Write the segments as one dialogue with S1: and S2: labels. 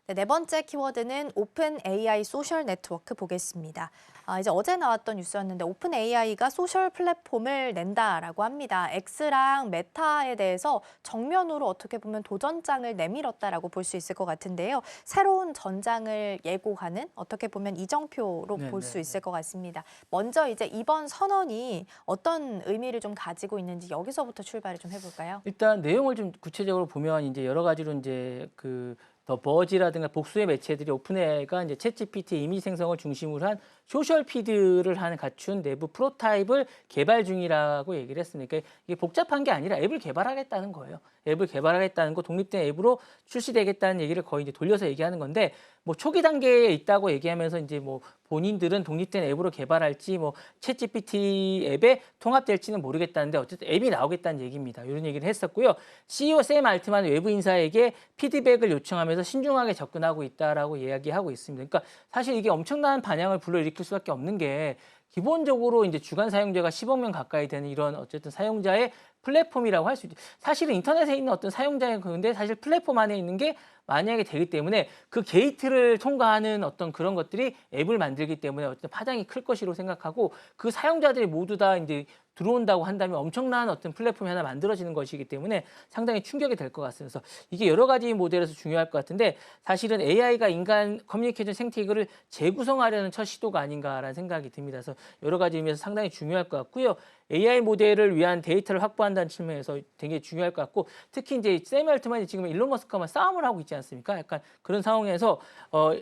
S1: 네, 네 번째 키워드는 오픈 AI 소셜 네트워크 보겠습니다. 이제 어제 나왔던 뉴스였는데 오픈 AI가 소셜 플랫폼을 낸다라고 합니다. X랑 메타에 대해서 정면으로 어떻게 보면 도전장을 내밀었다라고 볼 수 있을 것 같은데요. 새로운 전장을 예고하는 어떻게 보면 이정표로 볼 수 있을
S2: 네네네.
S1: 것 같습니다. 먼저 이제 이번 선언이 어떤 의미를 좀 가지고 있는지 여기서부터 출발을 좀 해볼까요?
S2: 일단 내용을 좀 구체적으로 보면 이제 여러 가지로 이제 그 더 버지라든가 복수의 매체들이 오픈AI가 이제 챗GPT 이미지 생성을 중심으로 한 소셜 피드를 하는 갖춘 내부 프로타입을 개발 중이라고 얘기를 했습니다. 그러니까 이게 복잡한 게 아니라 앱을 개발하겠다는 거예요. 앱을 개발하겠다는 거, 독립된 앱으로 출시되겠다는 얘기를 거의 이제 돌려서 얘기하는 건데, 뭐 초기 단계에 있다고 얘기하면서 이제 뭐 본인들은 독립된 앱으로 개발할지 뭐 챗GPT 앱에 통합될지는 모르겠다는데 어쨌든 앱이 나오겠다는 얘기입니다. 이런 얘기를 했었고요. CEO 샘 알트만 외부 인사에게 피드백을 요청하면서 신중하게 접근하고 있다라고 이야기하고 있습니다. 그러니까 사실 이게 엄청난 반향을 불러일으킬 수밖에 없는 게, 기본적으로 이제 주간 사용자가 10억 명 가까이 되는 이런 어쨌든 사용자의 플랫폼이라고 할 수 있죠. 사실은 인터넷에 있는 어떤 사용자의 건데 사실 플랫폼 안에 있는 게 만약에 되기 때문에 그 게이트를 통과하는 어떤 그런 것들이 앱을 만들기 때문에 어떤 파장이 클 것이라고 생각하고, 그 사용자들이 모두 다 이제 들어온다고 한다면 엄청난 어떤 플랫폼이 하나 만들어지는 것이기 때문에 상당히 충격이 될 것 같습니다. 그래서 이게 여러 가지 모델에서 중요할 것 같은데, 사실은 AI가 인간 커뮤니케이션 생태계를 재구성하려는 첫 시도가 아닌가라는 생각이 듭니다. 그래서 여러 가지 의미에서 상당히 중요할 것 같고요. AI 모델을 위한 데이터를 확보한다는 측면에서 되게 중요할 것 같고, 특히 이제 샘 알트만이 지금 일론 머스크와 싸움을 하고 있지 않습니까? 약간 그런 상황에서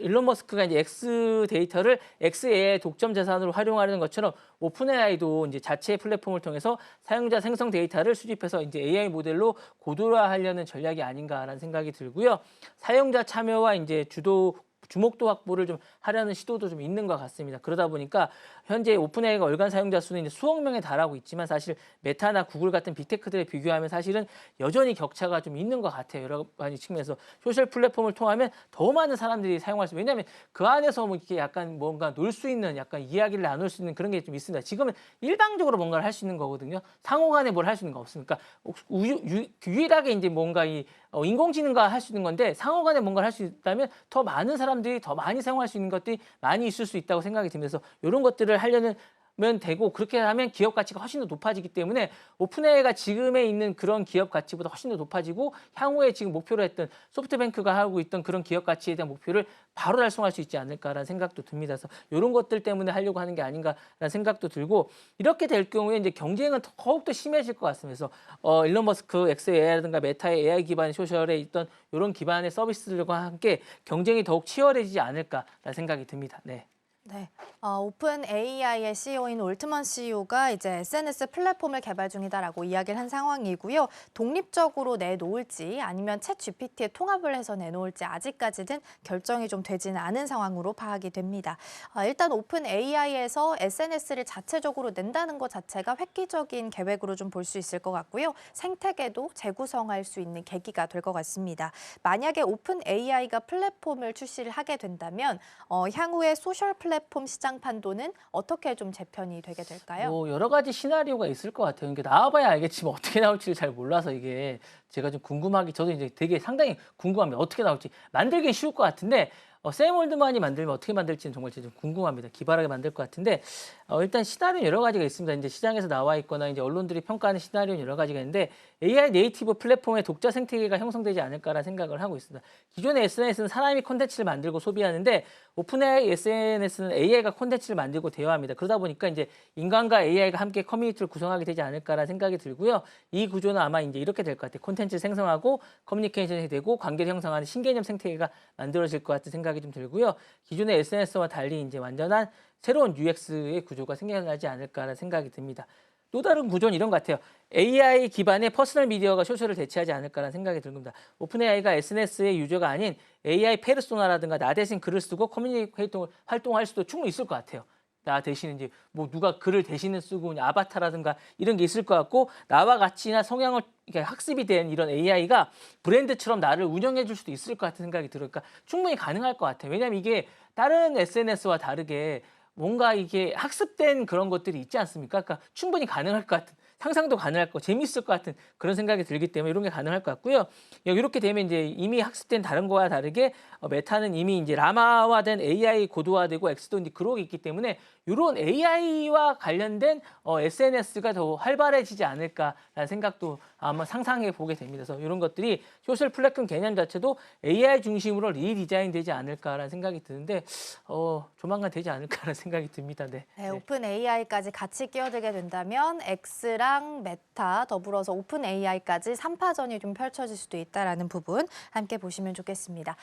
S2: 일론 머스크가 이제 X 데이터를 XAI 독점 자산으로 활용하려는 것처럼 오픈 AI도 이제 자체 플랫폼을 통해서 사용자 생성 데이터를 수집해서 이제 AI 모델로 고도화하려는 전략이 아닌가라는 생각이 들고요. 사용자 참여와 이제 주목도 확보를 좀 하려는 시도도 좀 있는 것 같습니다. 그러다 보니까 현재 오픈AI가 월간 사용자 수는 이제 수억 명에 달하고 있지만, 사실 메타나 구글 같은 빅테크들에 비교하면 사실은 여전히 격차가 좀 있는 것 같아요. 여러 가지 측면에서 소셜 플랫폼을 통하면 더 많은 사람들이 사용할 수, 왜냐하면 그 안에서 뭐 이렇게 약간 뭔가 놀 수 있는, 약간 이야기를 나눌 수 있는 그런 게 좀 있습니다. 지금은 일방적으로 뭔가를 할 수 있는 거거든요. 상호간에 뭘 할 수 있는 거 없으니까 유일하게 이제 뭔가 인공지능과 할 수 있는 건데, 상호간에 뭔가를 할 수 있다면 더 많은 사람들이 더 많이 사용할 수 있는 것들이 많이 있을 수 있다고 생각이 들면서, 이런 것들을 하려는 면 되고, 그렇게 하면 기업 가치가 훨씬 더 높아지기 때문에 오픈AI가 지금에 있는 그런 기업 가치보다 훨씬 더 높아지고, 향후에 지금 목표로 했던 소프트뱅크가 하고 있던 그런 기업 가치에 대한 목표를 바로 달성할 수 있지 않을까라는 생각도 듭니다. 그래서 이런 것들 때문에 하려고 하는 게 아닌가라는 생각도 들고, 이렇게 될 경우에 이제 경쟁은 더욱더 심해질 것 같습니다. 그래서 일론 머스크 XAI라든가 메타의 AI 기반 소셜에 있던 이런 기반의 서비스들과 함께 경쟁이 더욱 치열해지지 않을까라는 생각이 듭니다. 네.
S1: 네, 오픈 AI의 CEO인 올트먼 CEO가 이제 SNS 플랫폼을 개발 중이다라고 이야기를 한 상황이고요. 독립적으로 내놓을지 아니면 챗 GPT에 통합을 해서 내놓을지 아직까지는 결정이 좀 되지는 않은 상황으로 파악이 됩니다. 일단 오픈 AI에서 SNS를 자체적으로 낸다는 것 자체가 획기적인 계획으로 좀 볼 수 있을 것 같고요. 생태계도 재구성할 수 있는 계기가 될 것 같습니다. 만약에 오픈 AI가 플랫폼을 출시를 하게 된다면 향후에 소셜 플랫폼 시장 판도는 어떻게 좀 재편이 되게 될까요?
S2: 뭐 여러 가지 시나리오가 있을 것 같아요. 이게 나와봐야 알겠지만 어떻게 나올지를 잘 몰라서 이게 제가 좀 궁금하기, 저도 이제 되게 상당히 궁금합니다. 어떻게 나올지. 만들긴 쉬울 것 같은데 샘 올드만이 만들면 어떻게 만들지는 정말 좀 궁금합니다. 기발하게 만들 것 같은데, 일단 시나리오는 여러 가지가 있습니다. 이제 시장에서 나와 있거나 이제 언론들이 평가하는 시나리오는 여러 가지가 있는데, AI 네이티브 플랫폼의 독자 생태계가 형성되지 않을까라는 생각을 하고 있습니다. 기존의 SNS는 사람이 콘텐츠를 만들고 소비하는데, 오픈AI SNS는 AI가 콘텐츠를 만들고 대화합니다. 그러다 보니까 이제 인간과 AI가 함께 커뮤니티를 구성하게 되지 않을까라는 생각이 들고요. 이 구조는 아마 이제 이렇게 될 것 같아요. 콘텐츠 생성하고 커뮤니케이션이 되고 관계를 형성하는 신개념 생태계가 만들어질 것 같은 생각이 좀 들고요. 기존의 SNS와 달리 이제 완전한 새로운 UX의 구조가 생겨나지 않을까라는 생각이 듭니다. 또 다른 구조는 이런 것 같아요. AI 기반의 퍼스널 미디어가 소셜을 대체하지 않을까라는 생각이 듭니다. 오픈AI가 SNS의 유저가 아닌 AI 페르소나라든가 나 대신 글을 쓰고 커뮤니케이터 활동할 수도 충분히 있을 것 같아요. 나 대신 이제 뭐 누가 글을 대신에 쓰고 그냥 아바타라든가 이런 게 있을 것 같고, 나와 가치나 성향을 이렇게 학습이 된 이런 AI가 브랜드처럼 나를 운영해 줄 수도 있을 것 같은 생각이 들어요. 그러니까 충분히 가능할 것 같아요. 왜냐하면 이게 다른 SNS와 다르게 뭔가 이게 학습된 그런 것들이 있지 않습니까? 그러니까 충분히 가능할 것 같은 상상도 가능할 거, 재밌을 것 같은 그런 생각이 들기 때문에 이런 게 가능할 것 같고요. 이렇게 되면 이제 이미 학습된 다른 거와 다르게 메타는 이미 이제 라마화된 AI 고도화되고 엑스도 이제 그러고 있기 때문에 이런 AI와 관련된 SNS가 더 활발해지지 않을까라는 생각도 아마 상상해 보게 됩니다. 그래서 이런 것들이 소셜 플랫폼 개념 자체도 AI 중심으로 리디자인되지 않을까라는 생각이 드는데 조만간 되지 않을까라는 생각이 듭니다. 네.
S1: 네, 오픈 AI까지 같이 끼어들게 된다면 X랑 메타 더불어서 오픈 AI까지 3파전이 좀 펼쳐질 수도 있다라는 부분 함께 보시면 좋겠습니다.